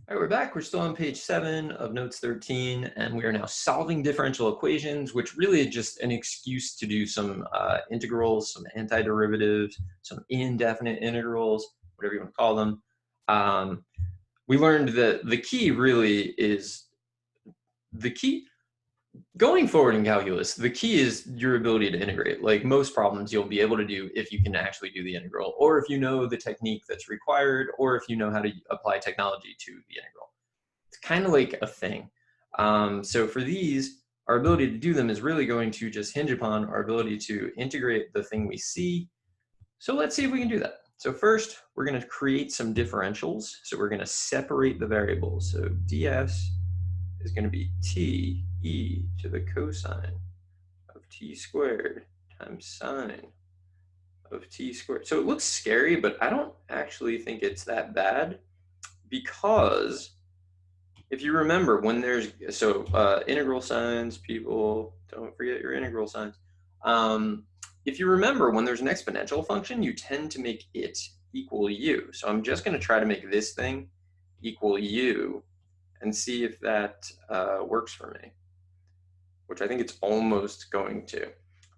All right, we're back. We're still on page 7 of notes 13, and we are now solving differential equations, which really is just an excuse to do some integrals, some antiderivatives, some indefinite integrals, whatever you want to call them. We learned that the key really is the key going forward in calculus. The key is your ability to integrate. Like most problems, you'll be able to do if you can actually do the integral, or if you know the technique that's required, or if you know how to apply technology to the integral. It's kind of like a thing. So for these, our ability to do them is really going to just hinge upon our ability to integrate the thing we see. So let's see if we can do that. So first, we're going to create some differentials. So we're going to separate the variables. So ds is going to be t e to the cosine of t squared times sine of t squared. So it looks scary, but I don't actually think it's that bad, because if you remember, when there's integral signs, people don't forget your integral signs. If you remember, when there's an exponential function, you tend to make it equal u. So I'm just going to try to make this thing equal u and see if that works for me, which I think it's almost going to.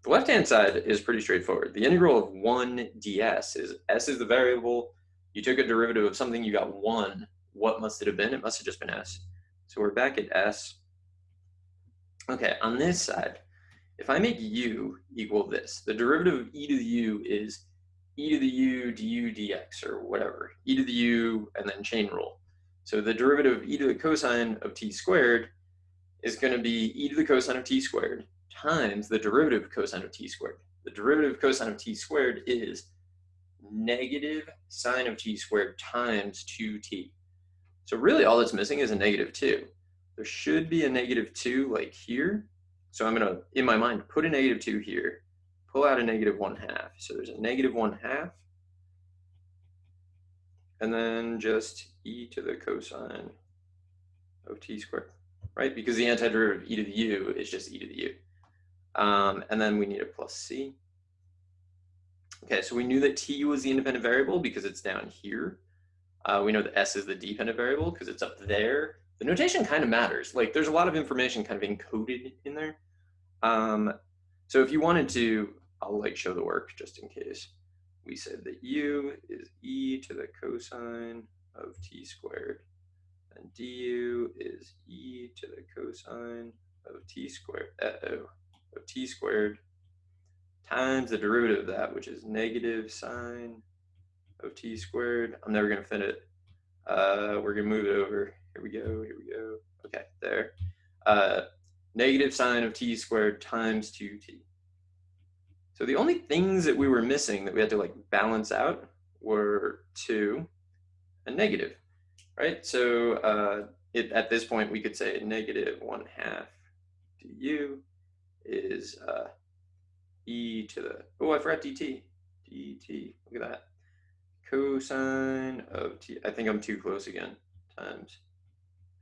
The left-hand side is pretty straightforward. The integral of 1 ds is s is the variable. You took a derivative of something, you got 1. What must it have been? It must have just been s. So we're back at s. Okay, on this side, if I make u equal this, the derivative of e to the u is e to the u du dx, or whatever, e to the u and then chain rule. So the derivative of e to the cosine of t squared is going to be e to the cosine of t squared times the derivative of cosine of t squared. The derivative of cosine of t squared is negative sine of t squared times 2t. So really all that's missing is a negative 2. There should be a negative 2 like here. So I'm going to, in my mind, put a negative 2 here, pull out a negative 1/2. So there's a negative 1/2, and then just e to the cosine of t squared, right? Because the antiderivative of e to the u is just e to the u. And then we need a plus c. Okay, so we knew that t was the independent variable because it's down here. We know that s is the dependent variable because it's up there. The notation kind of matters. Like, there's a lot of information kind of encoded in there. So if you wanted to, I'll like show the work just in case. We said that u is e to the cosine of t squared, and du is e to the cosine of t squared, of t squared, times the derivative of that, which is negative sine of t squared. I'm never going to fit it. We're going to move it over. Here we go. Here we go. Okay, there. Negative sine of t squared times 2t. So the only things that we were missing that we had to like balance out were 2 and negative, right? So at this point, we could say negative 1/2 du is e to the, oh, I forgot dt. dt, look at that. Cosine of t, I think I'm too close again, times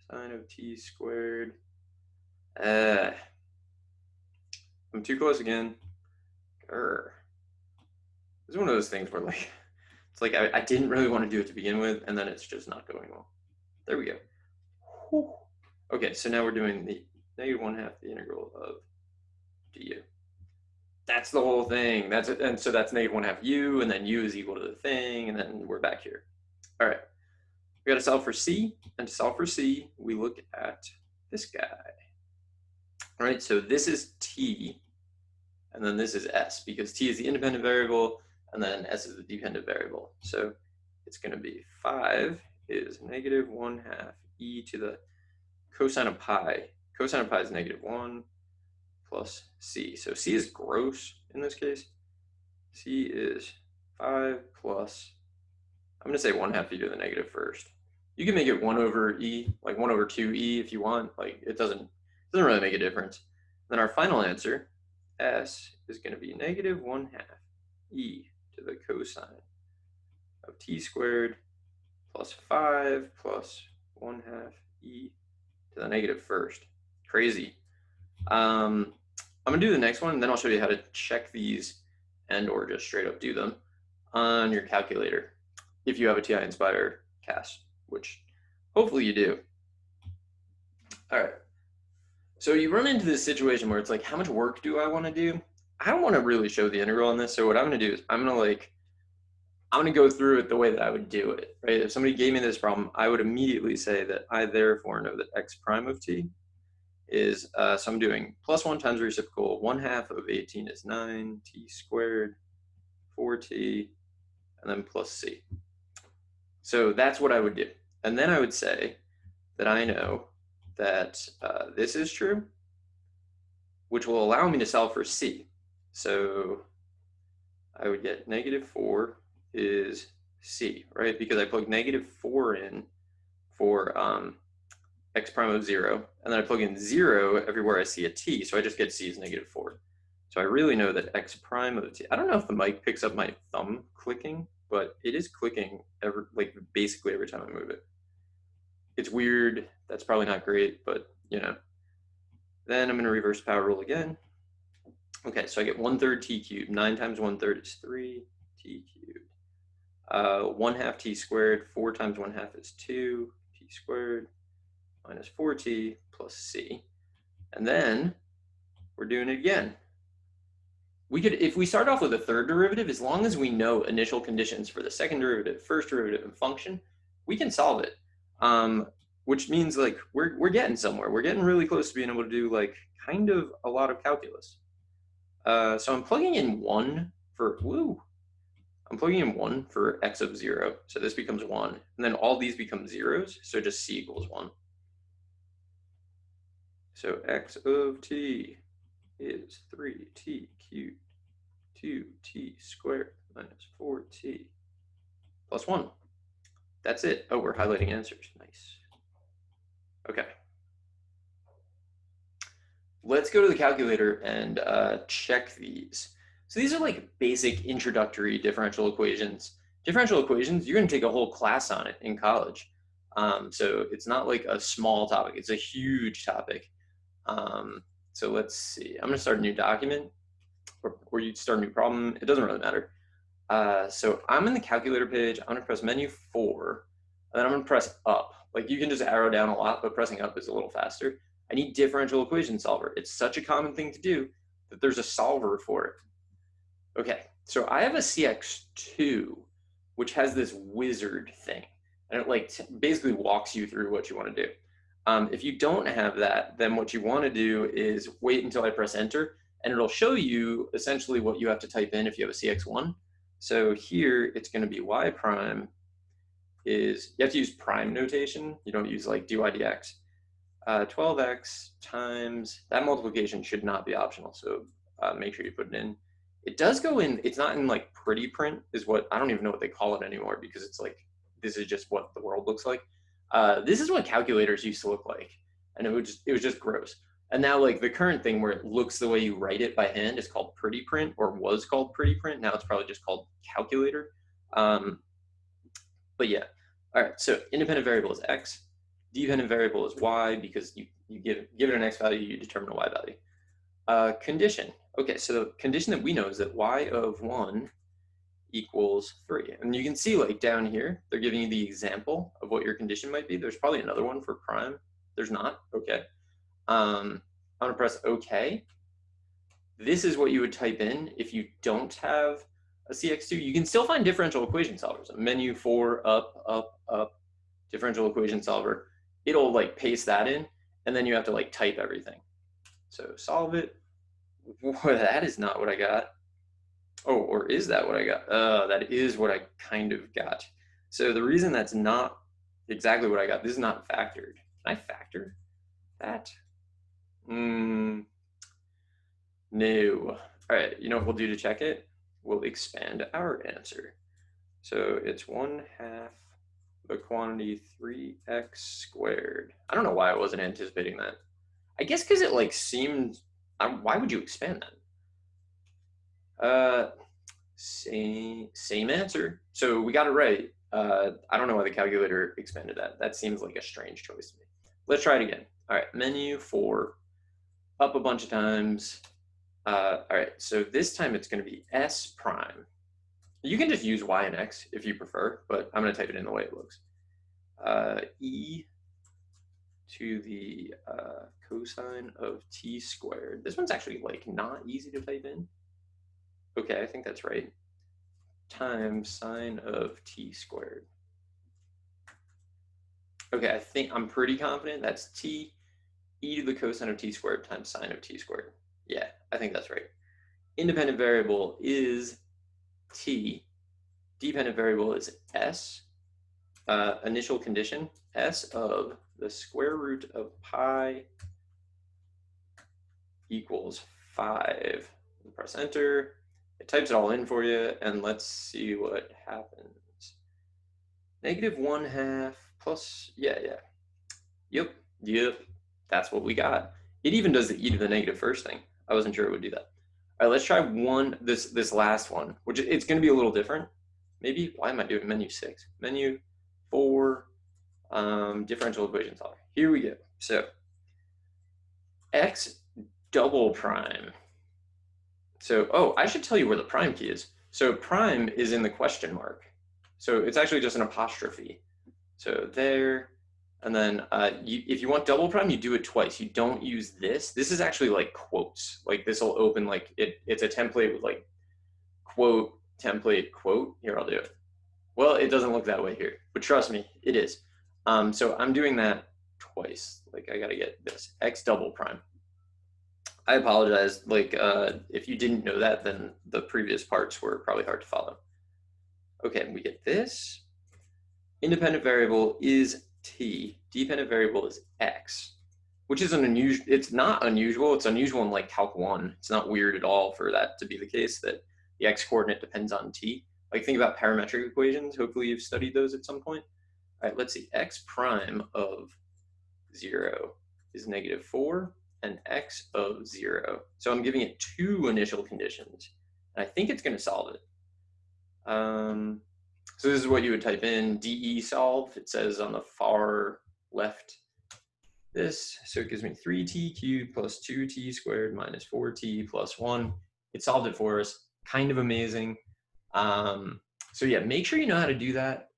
sine of t squared. I'm too close again. It's one of those things where like, it's like I didn't really want to do it to begin with, and then it's just not going well. There we go. Whew. Okay, so now we're doing the negative 1/2 the integral of du. That's the whole thing. That's it. And so that's negative 1/2 u, and then u is equal to the thing, and then we're back here. All right, we got to solve for c, and to solve for c, we look at this guy. All right, so this is t, and then this is s, because t is the independent variable, and then s is the dependent variable. So it's going to be 5 is negative 1/2 e to the cosine of pi. Cosine of pi is negative 1 plus c. So c is gross in this case. C is 5 plus, I'm going to say 1/2 e to the negative first. You can make it 1 over e, like 1 over 2e if you want. Like, it doesn't really make a difference. Then our final answer, s, is going to be negative 1/2 e to the cosine of t squared plus 5 plus 1/2 e to the negative first. Crazy. I'm going to do the next one, and then I'll show you how to check these and or just straight up do them on your calculator if you have a TI Nspire CAS, which Hopefully you do. All right. So you run into this situation where it's like, how much work do I want to do? I don't want to really show the integral on this. So what I'm going to do is I'm going to go through it the way that I would do it, right? If somebody gave me this problem, I would immediately say that I therefore know that x prime of t is, so I'm doing plus 1 times reciprocal, 1/2 of 18 is 9, t squared, 4t, and then plus c. So that's what I would do. And then I would say that I know that this is true, which will allow me to solve for c. So I would get -4 is c, right? Because I plug -4 in for x prime of 0, and then I plug in 0 everywhere I see a t, so I just get c is -4. So I really know that x prime of t, I don't know if the mic picks up my thumb clicking, but it is clicking basically every time I move it. It's weird, that's probably not great, but you know. Then I'm gonna reverse power rule again. Okay, so I get 1/3 t cubed, 9 times 1/3 is 3 t cubed. 1/2 t squared, 4 times 1/2 is 2 t squared minus 4t plus c. And then we're doing it again. We could, if we start off with a third derivative, as long as we know initial conditions for the second derivative, first derivative, and function, we can solve it. Which means like we're getting somewhere. We're getting really close to being able to do like kind of a lot of calculus. So I'm plugging in 1 for, I'm plugging in 1 for x of 0. So this becomes 1. And then all these become zeros. So just c equals 1. So x of t is 3t cubed 2t squared minus 4t plus 1. That's it. Oh, we're highlighting answers. Nice. Okay. Let's go to the calculator and check these. So these are like basic introductory differential equations. Differential equations, you're going to take a whole class on it in college. So it's not like a small topic. It's a huge topic. So let's see. I'm going to start a new document, or you start a new problem. It doesn't really matter. So I'm in the calculator page. I'm going to press menu 4, and then I'm going to press up. Like you can just arrow down a lot, but pressing up is a little faster. I need differential equation solver. It's such a common thing to do that there's a solver for it. Okay, so I have a CX2, which has this wizard thing, and it like basically walks you through what you want to do. If you don't have that, then what you want to do is wait until I press enter, and it'll show you essentially what you have to type in if you have a CX1. So here it's going to be y prime is, you have to use prime notation. You don't use like dy dx. 12x times, that multiplication should not be optional, so make sure you put it in. It does go in, it's not in like pretty print is what, I don't even know what they call it anymore because it's like, this is just what the world looks like. This is what calculators used to look like, and it was just gross. And now like the current thing where it looks the way you write it by hand is called pretty print, or was called pretty print. Now it's probably just called calculator. But yeah, all right, so independent variable is x. Dependent variable is y, because you give it an x value, you determine a y value. Condition. Okay, so the condition that we know is that y of 1 equals 3. And you can see like down here, they're giving you the example of what your condition might be. There's probably another one for prime. There's not. Okay. I'm going to press OK. This is what you would type in if you don't have a CX2. You can still find differential equation solvers. Menu 4, up, differential equation solver. It'll like paste that in, and then you have to like type everything. So solve it. That is not what I got. Oh, or is that what I got? That is what I kind of got. So the reason that's not exactly what I got, this is not factored. Can I factor that? No. All right, you know what we'll do to check it? We'll expand our answer. So it's 1/2 the quantity 3x squared. I don't know why I wasn't anticipating that. I guess because it like seemed, why would you expand that? Same answer. So we got it right. I don't know why the calculator expanded that. That seems like a strange choice to me. Let's try it again. All right, menu 4, up a bunch of times. All right, so this time it's going to be s prime. You can just use y and x if you prefer, but I'm going to type it in the way it looks. E to the cosine of t squared. This one's actually like not easy to type in. Okay, I think that's right. Times sine of t squared. Okay, I think I'm pretty confident that's t e to the cosine of t squared times sine of t squared. Yeah, I think that's right. Independent variable is t. Dependent variable is s. Initial condition, s of the square root of pi equals 5. Press enter. It types it all in for you, and let's see what happens. -1/2 plus, yeah. Yep, that's what we got. It even does the e to the negative first thing. I wasn't sure it would do that. All right, let's try this last one, which it's going to be a little different. Maybe, why am I doing menu 6? Menu 4, differential equation solver. Here we go. So x double prime. So, oh, I should tell you where the prime key is. So prime is in the question mark. So it's actually just an apostrophe. So there, and then if you want double prime, you do it twice. You don't use this. This is actually like quotes. Like this will open like, it's a template with like quote, template, quote. Here, I'll do it. Well, it doesn't look that way here, but trust me, it is. So I'm doing that twice. Like I gotta get this, x double prime. I apologize. Like if you didn't know that, then the previous parts were probably hard to follow. Okay, we get this. Independent variable is t. Dependent variable is x, which is an unusual. It's not unusual. It's unusual in like Calc 1. It's not weird at all for that to be the case, that the x coordinate depends on t. Like think about parametric equations. Hopefully you've studied those at some point. All right, let's see. X prime of 0 is -4 and x of 0. So I'm giving it 2 initial conditions. And I think it's going to solve it. So this is what you would type in, DE solve. It says on the far left this. So it gives me 3t cubed plus 2t squared minus 4t plus 1. It solved it for us. Kind of amazing. So yeah, make sure you know how to do that.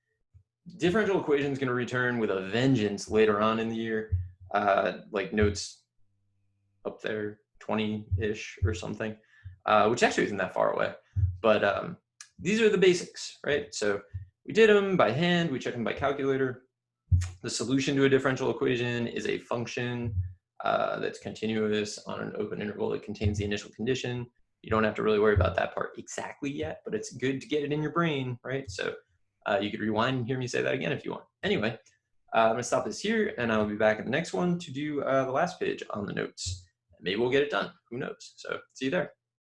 Differential equation is going to return with a vengeance later on in the year. Like notes up there, 20-ish or something, which actually isn't that far away. But these are the basics, right? So we did them by hand, we checked them by calculator. The solution to a differential equation is a function that's continuous on an open interval that contains the initial condition. You don't have to really worry about that part exactly yet, but it's good to get it in your brain, right? So you could rewind and hear me say that again if you want. Anyway, I'm gonna stop this here and I'll be back in the next one to do the last page on the notes. Maybe we'll get it done, who knows? So see you there.